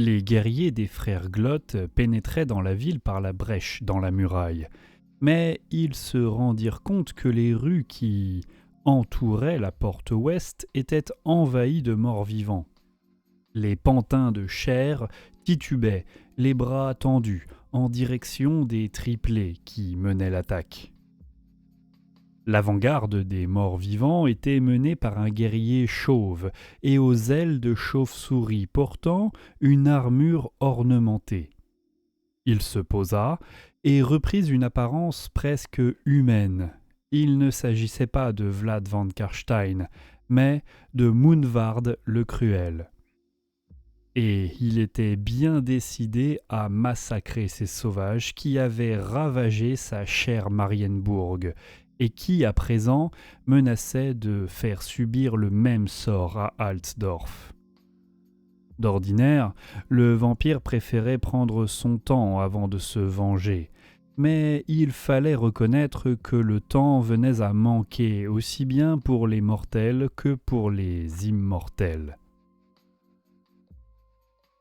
Les guerriers des frères Glotte pénétraient dans la ville par la brèche dans la muraille, mais ils se rendirent compte que les rues qui entouraient la porte ouest étaient envahies de morts-vivants. Les pantins de chair titubaient, les bras tendus, en direction des triplés qui menaient l'attaque. L'avant-garde des morts-vivants était menée par un guerrier chauve et aux ailes de chauve-souris portant une armure ornementée. Il se posa et reprit une apparence presque humaine. Il ne s'agissait pas de Vlad van Karstein, mais de Munvard le Cruel. Et il était bien décidé à massacrer ces sauvages qui avaient ravagé sa chère Marienburg et qui, à présent, menaçaient de faire subir le même sort à Altdorf. D'ordinaire, le vampire préférait prendre son temps avant de se venger, mais il fallait reconnaître que le temps venait à manquer aussi bien pour les mortels que pour les immortels.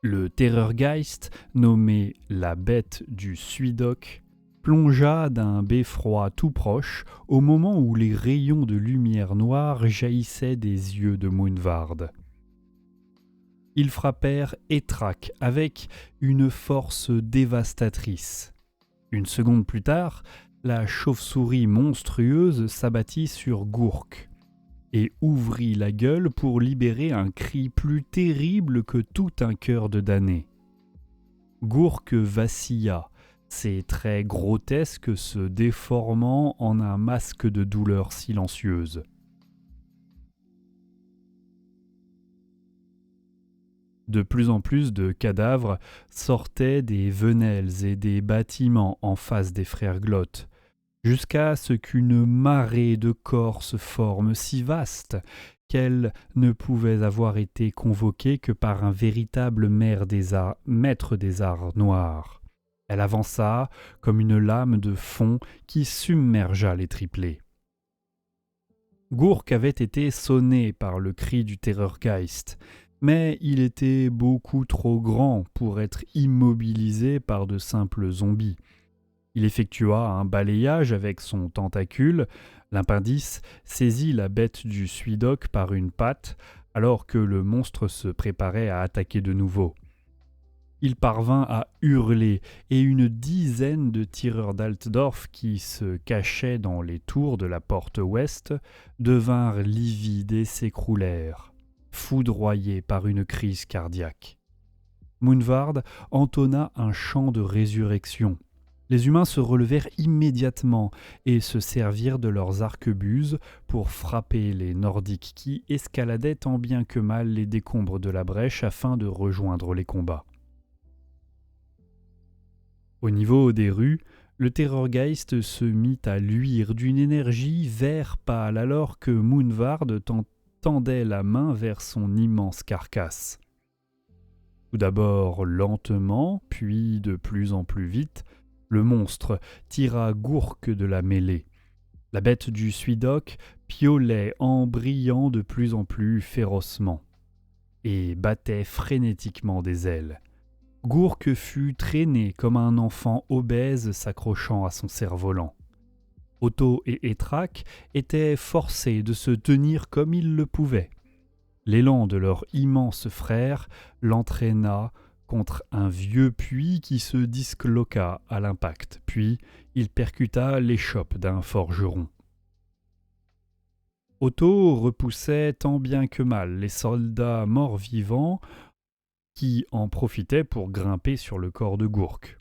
Le Terrorgeist, nommé la bête du Suidoc, plongea d'un beffroi tout proche au moment où les rayons de lumière noire jaillissaient des yeux de Munvard. Ils frappèrent Étraque avec une force dévastatrice. Une seconde plus tard, la chauve-souris monstrueuse s'abattit sur Gourk et ouvrit la gueule pour libérer un cri plus terrible que tout un cœur de damné. Gourk vacilla, ses traits grotesques se déformant en un masque de douleur silencieuse. De plus en plus de cadavres sortaient des venelles et des bâtiments en face des frères Glotte, jusqu'à ce qu'une marée de corps se forme si vaste qu'elle ne pouvait avoir été convoquée que par un véritable maître des arts noirs. Elle avança comme une lame de fond qui submergea les triplés. Gourk avait été sonné par le cri du Terrorgeist, mais il était beaucoup trop grand pour être immobilisé par de simples zombies. Il effectua un balayage avec son tentacule, l'impendice saisit la bête du Suidoc par une patte, alors que le monstre se préparait à attaquer de nouveau. Il parvint à hurler, et une dizaine de tireurs d'Altdorf qui se cachaient dans les tours de la porte ouest devinrent livides et s'écroulèrent, foudroyés par une crise cardiaque. Munvard entonna un chant de résurrection. Les humains se relevèrent immédiatement et se servirent de leurs arquebuses pour frapper les Nordiques qui escaladaient tant bien que mal les décombres de la brèche afin de rejoindre les combats. Au niveau des rues, le Terrorgeist se mit à luire d'une énergie vert pâle alors que Munvard tendait la main vers son immense carcasse. Tout d'abord lentement, puis de plus en plus vite, le monstre tira Gourk de la mêlée. La bête du Suidoc piaulait en brillant de plus en plus férocement et battait frénétiquement des ailes. Gourk fut traîné comme un enfant obèse s'accrochant à son cerf-volant. Otto et Étraque étaient forcés de se tenir comme ils le pouvaient. L'élan de leur immense frère l'entraîna contre un vieux puits qui se disloqua à l'impact, puis il percuta l'échoppe d'un forgeron. Otto repoussait tant bien que mal les soldats morts-vivants qui en profitaient pour grimper sur le corps de Gourk.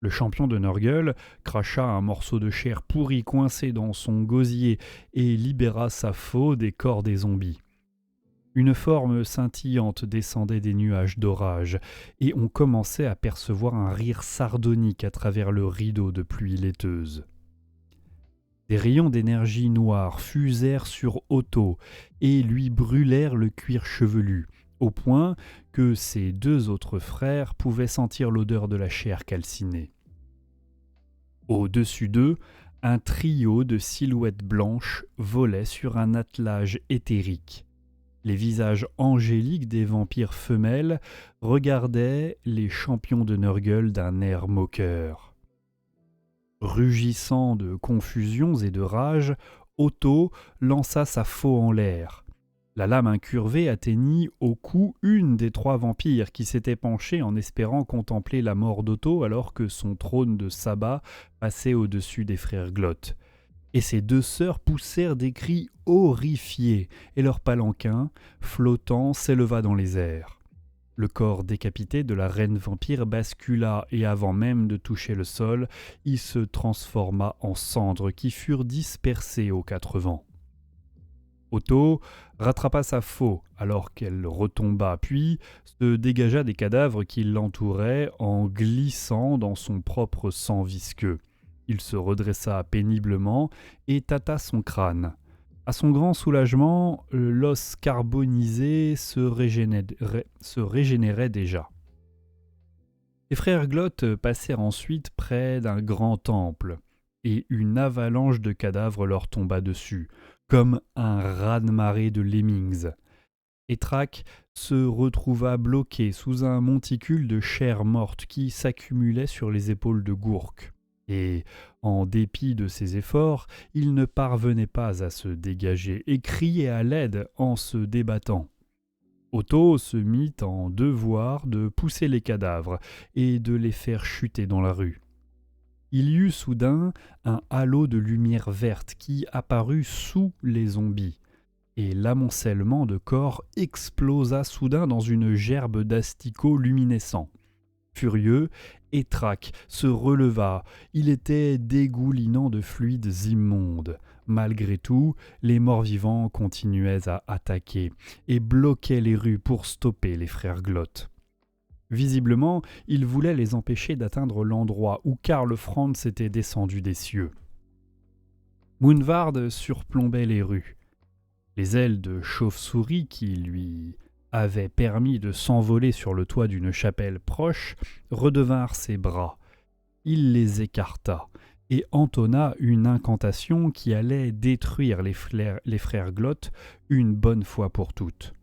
Le champion de Nurgle cracha un morceau de chair pourrie coincé dans son gosier et libéra sa faux des corps des zombies. Une forme scintillante descendait des nuages d'orage, et on commençait à percevoir un rire sardonique à travers le rideau de pluie laiteuse. Des rayons d'énergie noire fusèrent sur Otto et lui brûlèrent le cuir chevelu, au point que ses deux autres frères pouvaient sentir l'odeur de la chair calcinée. Au-dessus d'eux, un trio de silhouettes blanches volait sur un attelage éthérique. Les visages angéliques des vampires femelles regardaient les champions de Nurgle d'un air moqueur. Rugissant de confusions et de rage, Otto lança sa faux en l'air. La lame incurvée atteignit au cou une des 3 vampires qui s'étaient penchés en espérant contempler la mort d'Otto alors que son trône de sabbat passait au-dessus des frères Glott. Et ces 2 sœurs poussèrent des cris horrifiés, et leur palanquin, flottant, s'éleva dans les airs. Le corps décapité de la reine vampire bascula, et avant même de toucher le sol, il se transforma en cendres qui furent dispersées aux 4 vents. Otto rattrapa sa faux alors qu'elle retomba, puis se dégagea des cadavres qui l'entouraient en glissant dans son propre sang visqueux. Il se redressa péniblement et tâta son crâne. À son grand soulagement, l'os carbonisé se régénérait déjà. Les frères Glott passèrent ensuite près d'un grand temple, et une avalanche de cadavres leur tomba dessus, comme un raz-de-marée de lemmings. Étraque se retrouva bloqué sous un monticule de chair morte qui s'accumulait sur les épaules de Gourk. Et, en dépit de ses efforts, il ne parvenait pas à se dégager et criait à l'aide en se débattant. Otto se mit en devoir de pousser les cadavres et de les faire chuter dans la rue. Il y eut soudain un halo de lumière verte qui apparut sous les zombies, et l'amoncellement de corps explosa soudain dans une gerbe d'asticots luminescents. Furieux, Étraque se releva. Il était dégoulinant de fluides immondes. Malgré tout, les morts-vivants continuaient à attaquer et bloquaient les rues pour stopper les frères Glott. Visiblement, ils voulaient les empêcher d'atteindre l'endroit où Karl Franz était descendu des cieux. Moonvard surplombait les rues. Les ailes de chauve-souris qui lui avaient permis de s'envoler sur le toit d'une chapelle proche redevinrent ses bras. Il les écarta et entonna une incantation qui allait détruire les frères Glott une bonne fois pour toutes.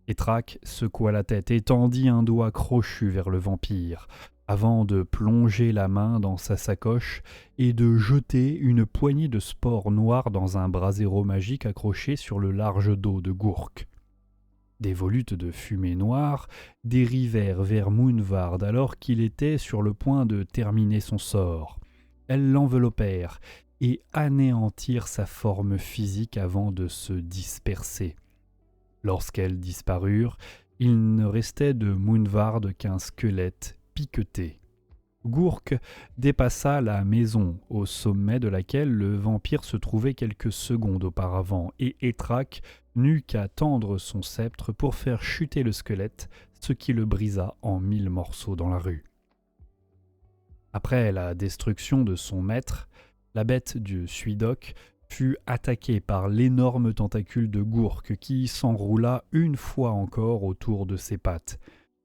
Étraque secoua la tête et tendit un doigt crochu vers le vampire, avant de plonger la main dans sa sacoche et de jeter une poignée de spores noires dans un brasero magique accroché sur le large dos de Gourk. Des volutes de fumée noire dérivèrent vers Moonvard alors qu'il était sur le point de terminer son sort. Elles l'enveloppèrent et anéantirent sa forme physique avant de se disperser. Lorsqu'elles disparurent, il ne restait de Moonvard qu'un squelette piqueté. Gourk dépassa la maison, au sommet de laquelle le vampire se trouvait quelques secondes auparavant, et Étraque n'eut qu'à tendre son sceptre pour faire chuter le squelette, ce qui le brisa en 1000 morceaux dans la rue. Après la destruction de son maître, la bête du Suidoc fut attaquée par l'énorme tentacule de Gourk qui s'enroula une fois encore autour de ses pattes.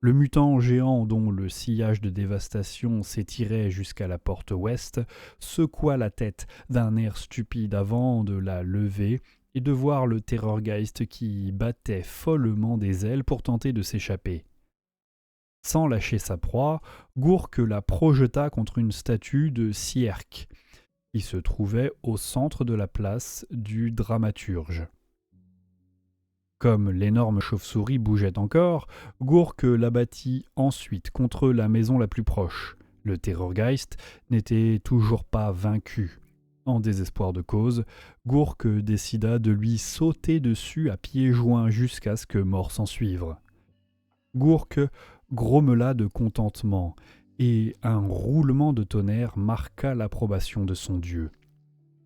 Le mutant géant dont le sillage de dévastation s'étirait jusqu'à la porte ouest secoua la tête d'un air stupide avant de la lever et de voir le Terrorgeist qui battait follement des ailes pour tenter de s'échapper. Sans lâcher sa proie, Gourk la projeta contre une statue de Sierk qui se trouvait au centre de la place du dramaturge. Comme l'énorme chauve-souris bougeait encore, Gourk l'abattit ensuite contre la maison la plus proche. Le Terrorgeist n'était toujours pas vaincu. En désespoir de cause, Gourk décida de lui sauter dessus à pieds joints jusqu'à ce que mort s'ensuive. Gourk grommela de contentement, et un roulement de tonnerre marqua l'approbation de son dieu.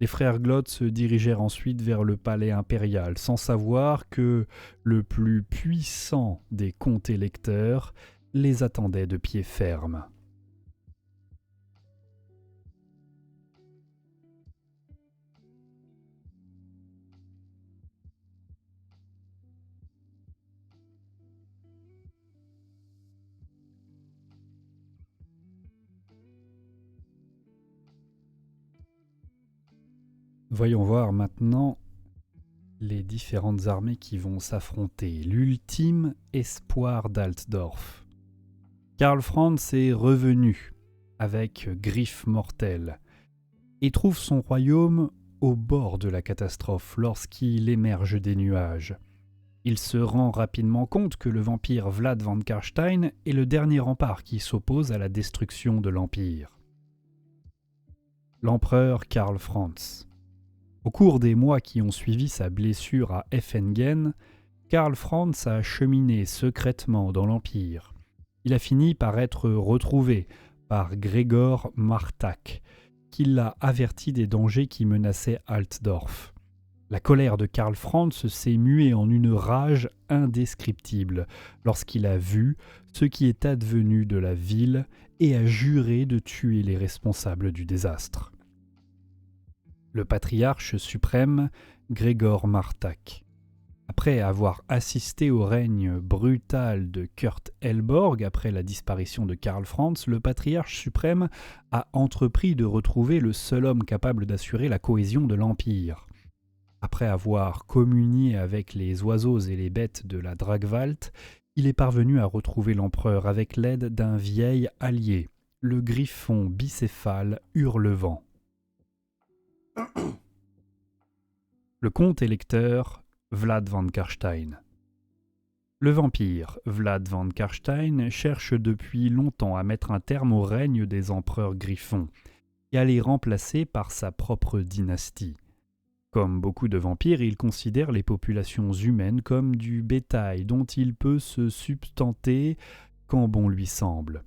Les frères Glott se dirigèrent ensuite vers le palais impérial, sans savoir que le plus puissant des comtes-électeurs les attendait de pied ferme. Voyons voir maintenant Les différentes armées qui vont s'affronter, l'ultime espoir d'Altdorf. Karl Franz est revenu avec griffes mortelles et trouve son royaume au bord de la catastrophe lorsqu'il émerge des nuages. Il se rend rapidement compte que le vampire Vlad van Karstein est le dernier rempart qui s'oppose à la destruction de l'Empire. L'empereur Karl Franz. Au cours des mois qui ont suivi sa blessure à Effengen, Karl Franz a cheminé secrètement dans l'Empire. Il a fini par être retrouvé par Gregor Martak, qui l'a averti des dangers qui menaçaient Altdorf. La colère de Karl Franz s'est muée en une rage indescriptible lorsqu'il a vu ce qui est advenu de la ville et a juré de tuer les responsables du désastre. Le patriarche suprême, Gregor Martak. Après avoir assisté au règne brutal de Kurt Elborg après la disparition de Karl Franz, le patriarche suprême a entrepris de retrouver le seul homme capable d'assurer la cohésion de l'Empire. Après avoir communié avec les oiseaux et les bêtes de la Dragwalt, il est parvenu à retrouver l'empereur avec l'aide d'un vieil allié, le griffon bicéphale Hurlevent. Le comte électeur Vlad van Karstein. Le vampire Vlad van Karstein cherche depuis longtemps à mettre un terme au règne des empereurs griffons et à les remplacer par sa propre dynastie. Comme beaucoup de vampires, il considère les populations humaines comme du bétail dont il peut se substanter quand bon lui semble.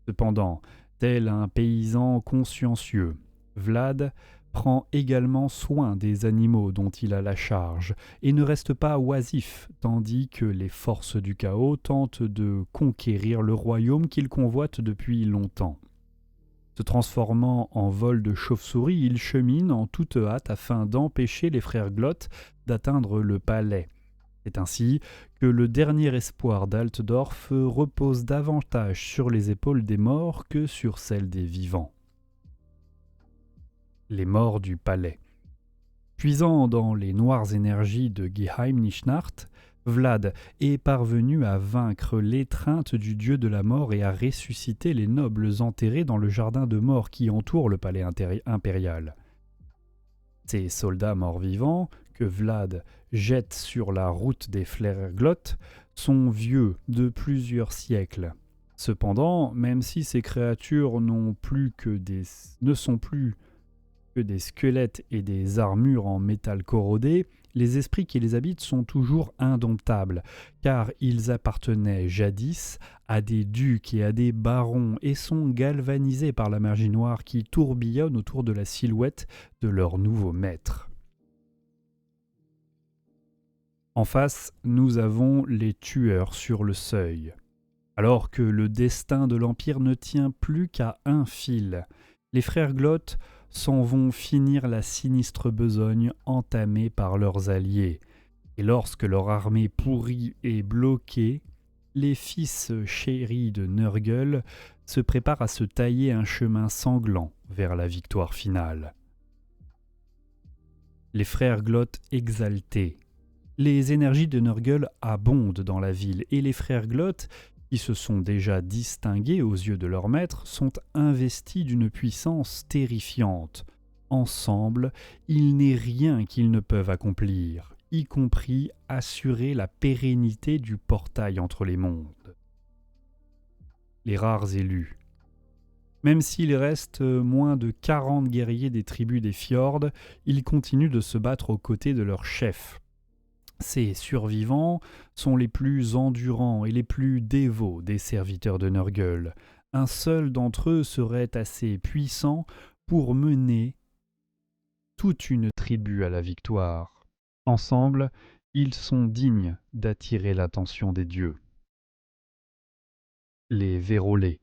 Cependant, tel un paysan consciencieux, Vlad prend également soin des animaux dont il a la charge et ne reste pas oisif, tandis que les forces du chaos tentent de conquérir le royaume qu'il convoite depuis longtemps. Se transformant en vol de chauve-souris, il chemine en toute hâte afin d'empêcher les frères Glott d'atteindre le palais. C'est ainsi que le dernier espoir d'Altdorf repose davantage sur les épaules des morts que sur celles des vivants. Les morts du palais. Puisant dans les noires énergies de Geheimnichnacht, Vlad est parvenu à vaincre l'étreinte du dieu de la mort et à ressusciter les nobles enterrés dans le jardin de mort qui entoure le palais impérial. Ces soldats morts-vivants, que Vlad jette sur la route des frères Glott, sont vieux de plusieurs siècles. Cependant, même si ces créatures ne sont plus que des squelettes et des armures en métal corrodé, les esprits qui les habitent sont toujours indomptables, car ils appartenaient jadis à des ducs et à des barons et sont galvanisés par la magie noire qui tourbillonne autour de la silhouette de leur nouveau maître. En face, nous avons les tueurs sur le seuil. Alors que le destin de l'Empire ne tient plus qu'à un fil, les frères Glott s'en vont finir la sinistre besogne entamée par leurs alliés. Et lorsque leur armée pourrie est bloquée, les fils chéris de Nurgle se préparent à se tailler un chemin sanglant vers la victoire finale. Les frères Glott exaltés. Les énergies de Nurgle abondent dans la ville et les frères Glott, qui se sont déjà distingués aux yeux de leur maître, sont investis d'une puissance terrifiante. Ensemble, il n'est rien qu'ils ne peuvent accomplir, y compris assurer la pérennité du portail entre les mondes. Les rares élus. Même s'il reste moins de 40 guerriers des tribus des fjords, ils continuent de se battre aux côtés de leur chef. Ces survivants sont les plus endurants et les plus dévots des serviteurs de Nurgle. Un seul d'entre eux serait assez puissant pour mener toute une tribu à la victoire. Ensemble, ils sont dignes d'attirer l'attention des dieux. Les vérolés.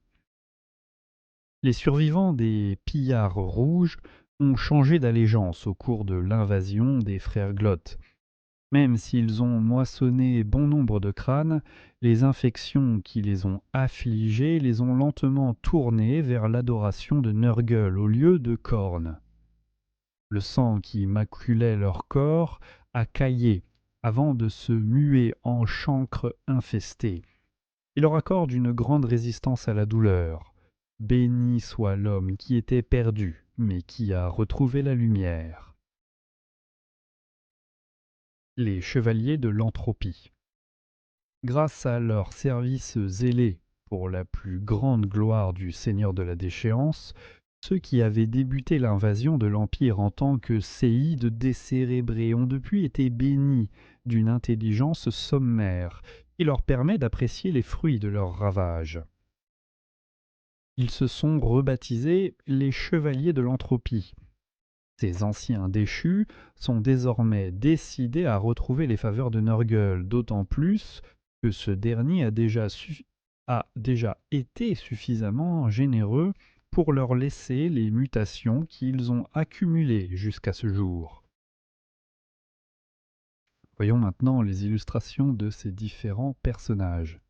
Les survivants des pillards rouges ont changé d'allégeance au cours de l'invasion des frères Glott. Même s'ils ont moissonné bon nombre de crânes, les infections qui les ont affligés les ont lentement tournés vers l'adoration de Nurgle au lieu de Khorne. Le sang qui maculait leur corps a caillé avant de se muer en chancre infestée. Il leur accorde une grande résistance à la douleur. Béni soit l'homme qui était perdu, mais qui a retrouvé la lumière. Les chevaliers de l'entropie. Grâce à leurs services zélés pour la plus grande gloire du Seigneur de la Déchéance, ceux qui avaient débuté l'invasion de l'Empire en tant que séides décérébrés ont depuis été bénis d'une intelligence sommaire qui leur permet d'apprécier les fruits de leurs ravages. Ils se sont rebaptisés les Chevaliers de l'Entropie. Ces anciens déchus sont désormais décidés à retrouver les faveurs de Nurgle, d'autant plus que ce dernier a déjà été suffisamment généreux pour leur laisser les mutations qu'ils ont accumulées jusqu'à ce jour. Voyons maintenant les illustrations de ces différents personnages.